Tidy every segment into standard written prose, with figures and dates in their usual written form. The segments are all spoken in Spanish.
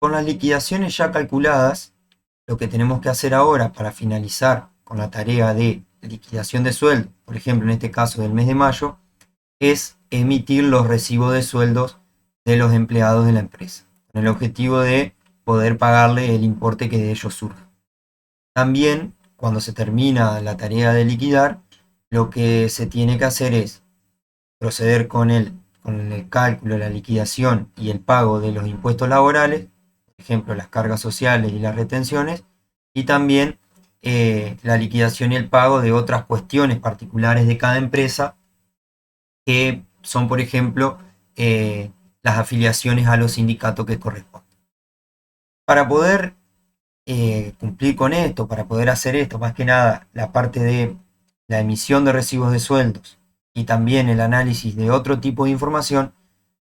Con las liquidaciones ya calculadas, lo que tenemos que hacer ahora para finalizar con la tarea de liquidación de sueldo, por ejemplo en este caso del mes de mayo, es emitir los recibos de sueldos de los empleados de la empresa, con el objetivo de poder pagarle el importe que de ellos surja. También, cuando se termina la tarea de liquidar, lo que se tiene que hacer es proceder con el cálculo, la liquidación y el pago de los impuestos laborales, por ejemplo, las cargas sociales y las retenciones, y también la liquidación y el pago de otras cuestiones particulares de cada empresa, que son, por ejemplo, las afiliaciones a los sindicatos que corresponden. Para poder cumplir con esto, para poder hacer esto, más que nada la parte de la emisión de recibos de sueldos y también el análisis de otro tipo de información,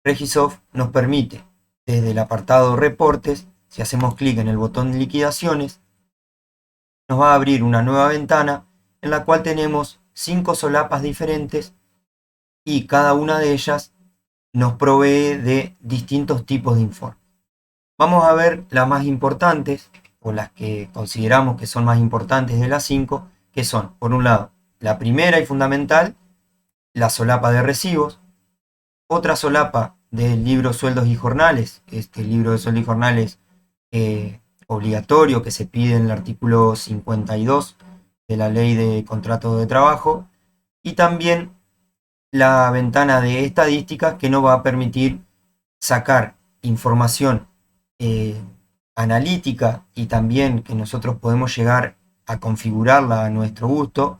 Regisoft nos permite, desde el apartado reportes, si hacemos clic en el botón liquidaciones, nos va a abrir una nueva ventana en la cual tenemos 5 solapas diferentes y cada una de ellas nos provee de distintos tipos de informes. Vamos a ver las más importantes, o las que consideramos que son más importantes de las 5, que son, por un lado, la primera y fundamental, la solapa de recibos, otra solapa del libro Sueldos y Jornales, este libro de sueldos y jornales obligatorio que se pide en el artículo 52 de la Ley de Contratos de Trabajo, y también la ventana de estadísticas que nos va a permitir sacar información eh, analítica y también que nosotros podemos llegar a configurarla a nuestro gusto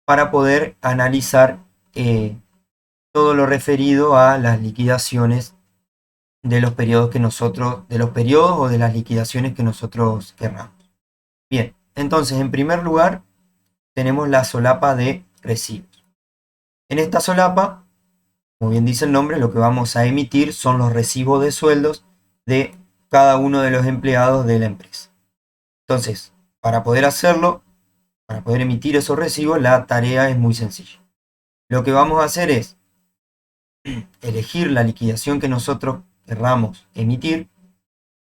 para poder analizar todo lo referido a las liquidaciones de los periodos de los periodos o de las liquidaciones que nosotros querramos. Bien, entonces en primer lugar tenemos la solapa de recibos. En esta solapa, como bien dice el nombre, lo que vamos a emitir son los recibos de sueldos de cada uno de los empleados de la empresa. Entonces, para poder hacerlo, para poder emitir esos recibos, la tarea es muy sencilla. Lo que vamos a hacer es elegir la liquidación que nosotros querramos emitir.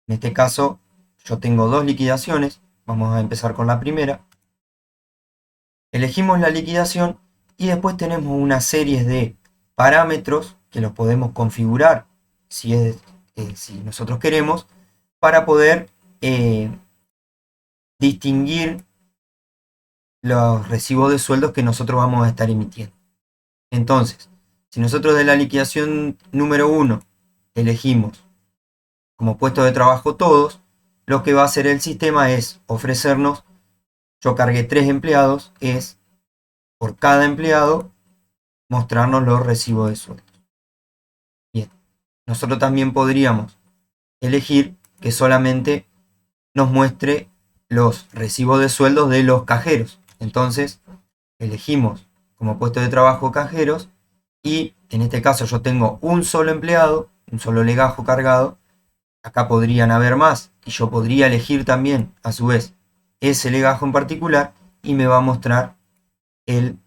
En este caso, yo tengo dos liquidaciones. Vamos a empezar con la primera. Elegimos la liquidación y después tenemos una serie de parámetros que los podemos configurar si nosotros queremos, para poder distinguir los recibos de sueldos que nosotros vamos a estar emitiendo. Entonces, si nosotros de la liquidación número 1 elegimos como puesto de trabajo todos, lo que va a hacer el sistema es ofrecernos, yo cargué 3 empleados, es por cada empleado mostrarnos los recibos de sueldos. Bien, nosotros también podríamos elegir que solamente nos muestre los recibos de sueldos de los cajeros. Entonces, elegimos como puesto de trabajo cajeros y en este caso yo tengo un solo empleado, un solo legajo cargado. Acá podrían haber más y yo podría elegir también a su vez ese legajo en particular y me va a mostrar el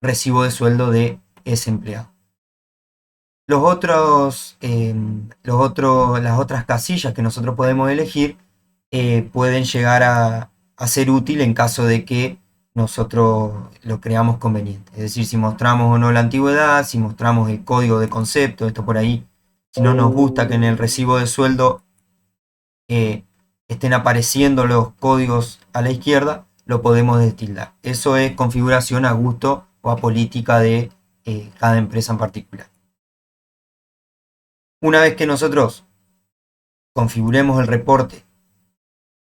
recibo de sueldo de ese empleado. Las otras casillas que nosotros podemos elegir pueden llegar a ser útil en caso de que nosotros lo creamos conveniente. Es decir, si mostramos o no la antigüedad, si mostramos el código de concepto, esto por ahí. Si no nos gusta que en el recibo de sueldo estén apareciendo los códigos a la izquierda, lo podemos destildar. Eso es configuración a gusto o a política de cada empresa en particular. Una vez que nosotros configuremos el reporte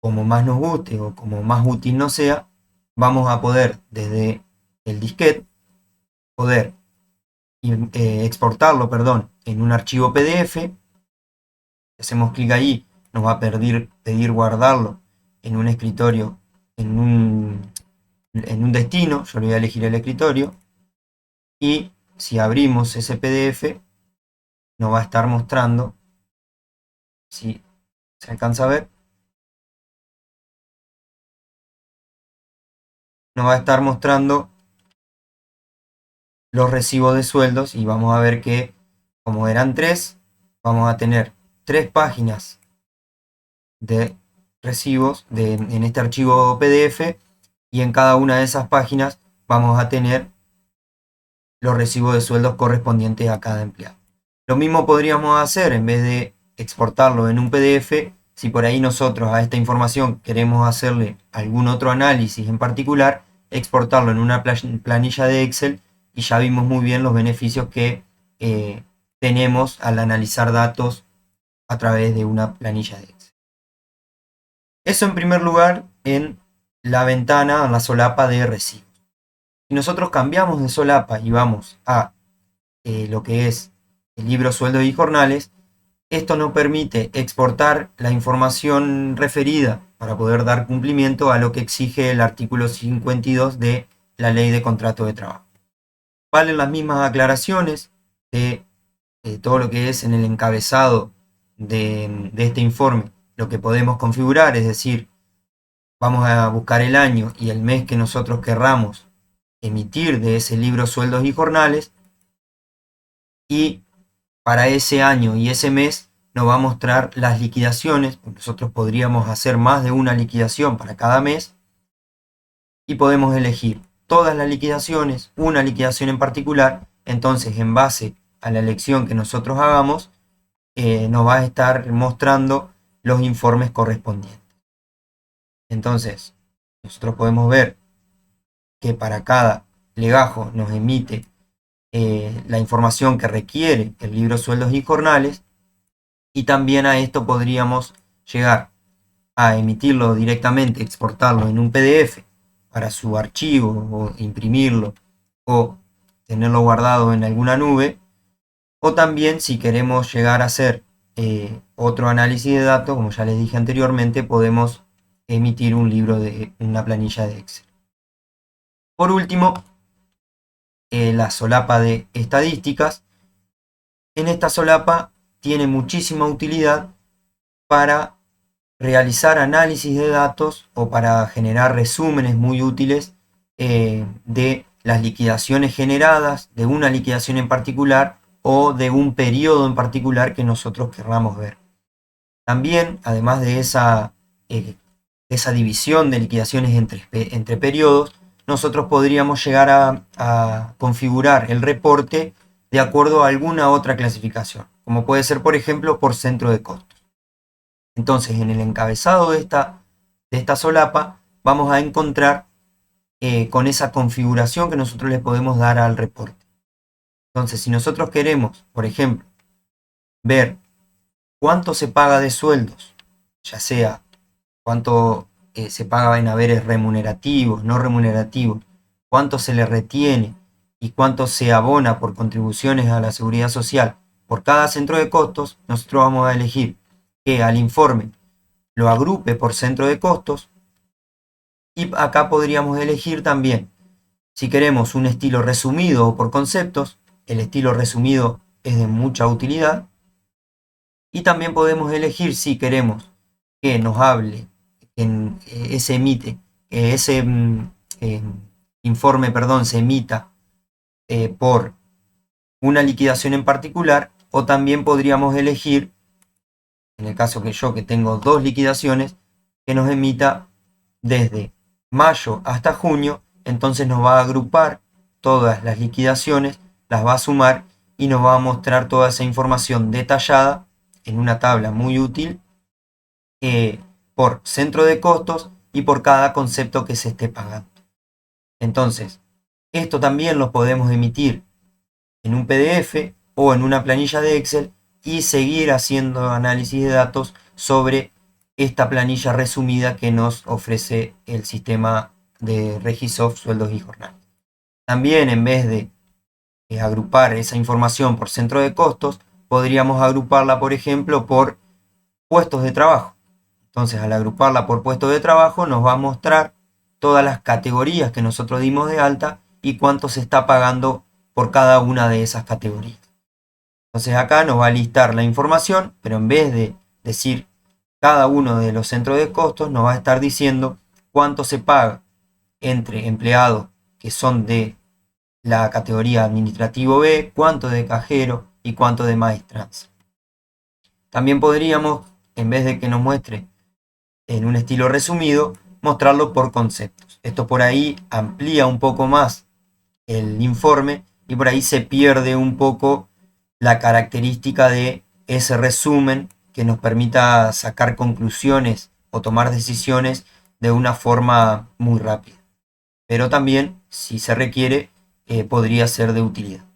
como más nos guste o como más útil nos sea, vamos a poder desde el disquete poder exportarlo, en un archivo PDF. Hacemos clic ahí, nos va a pedir guardarlo en un escritorio, en un destino. Yo le voy a elegir el escritorio y si abrimos ese PDF nos va a estar mostrando, si se alcanza a ver, nos va a estar mostrando los recibos de sueldos y vamos a ver que como eran 3, vamos a tener 3 páginas de recibos en este archivo PDF, y en cada una de esas páginas vamos a tener los recibos de sueldos correspondientes a cada empleado. Lo mismo podríamos hacer, en vez de exportarlo en un PDF, si por ahí nosotros a esta información queremos hacerle algún otro análisis en particular, exportarlo en una planilla de Excel, y ya vimos muy bien los beneficios que tenemos al analizar datos a través de una planilla de Excel. Eso en primer lugar en la ventana, en la solapa de recibos. Si nosotros cambiamos de solapa y vamos a lo que es el libro sueldos y jornales, esto nos permite exportar la información referida para poder dar cumplimiento a lo que exige el artículo 52 de la Ley de Contrato de Trabajo. Valen las mismas aclaraciones de todo lo que es en el encabezado de este informe. Lo que podemos configurar, es decir, vamos a buscar el año y el mes que nosotros querramos emitir de ese libro sueldos y jornales, y para ese año y ese mes nos va a mostrar las liquidaciones. Nosotros podríamos hacer más de una liquidación para cada mes, y podemos elegir todas las liquidaciones, una liquidación en particular. Entonces, en base a la elección que nosotros hagamos, nos va a estar mostrando los informes correspondientes. Entonces, nosotros podemos ver que para cada legajo nos emite la información que requiere el libro sueldos y jornales, y también a esto podríamos llegar a emitirlo directamente, exportarlo en un PDF para su archivo, o imprimirlo, o tenerlo guardado en alguna nube, o también, si queremos llegar a hacer otro análisis de datos, como ya les dije anteriormente, podemos emitir un libro de una planilla de Excel. Por último, la solapa de estadísticas. En esta solapa tiene muchísima utilidad para realizar análisis de datos o para generar resúmenes muy útiles de las liquidaciones generadas, de una liquidación en particular o de un periodo en particular que nosotros querramos ver. También, además de esa división de liquidaciones entre periodos, nosotros podríamos llegar a configurar el reporte de acuerdo a alguna otra clasificación, como puede ser, por ejemplo, por centro de costos. Entonces, en el encabezado de esta solapa vamos a encontrar con esa configuración que nosotros le podemos dar al reporte. Entonces, si nosotros queremos, por ejemplo, ver cuánto se paga de sueldos, ya sea cuánto se paga en haberes remunerativos, no remunerativos, cuánto se le retiene y cuánto se abona por contribuciones a la seguridad social por cada centro de costos, nosotros vamos a elegir que al informe lo agrupe por centro de costos, y acá podríamos elegir también si queremos un estilo resumido o por conceptos. El estilo resumido es de mucha utilidad, y también podemos elegir si queremos que nos hable ese informe, perdón, se emita por una liquidación en particular, o también podríamos elegir, en el caso que tengo dos liquidaciones, que nos emita desde mayo hasta junio. Entonces nos va a agrupar todas las liquidaciones, las va a sumar y nos va a mostrar toda esa información detallada en una tabla muy útil por centro de costos y por cada concepto que se esté pagando. Entonces, esto también lo podemos emitir en un PDF o en una planilla de Excel y seguir haciendo análisis de datos sobre esta planilla resumida que nos ofrece el sistema de Regisoft sueldos y jornales. También, en vez de agrupar esa información por centro de costos, podríamos agruparla, por ejemplo, por puestos de trabajo. Entonces, al agruparla por puestos de trabajo, nos va a mostrar todas las categorías que nosotros dimos de alta y cuánto se está pagando por cada una de esas categorías. Entonces acá nos va a listar la información, pero en vez de decir cada uno de los centros de costos, nos va a estar diciendo cuánto se paga entre empleados que son de la categoría administrativo B, cuánto de cajero y cuánto de maestranza. También podríamos, en vez de que nos muestre en un estilo resumido, mostrarlo por conceptos. Esto por ahí amplía un poco más el informe y por ahí se pierde un poco la característica de ese resumen que nos permita sacar conclusiones o tomar decisiones de una forma muy rápida. Pero también, si se requiere, podría ser de utilidad.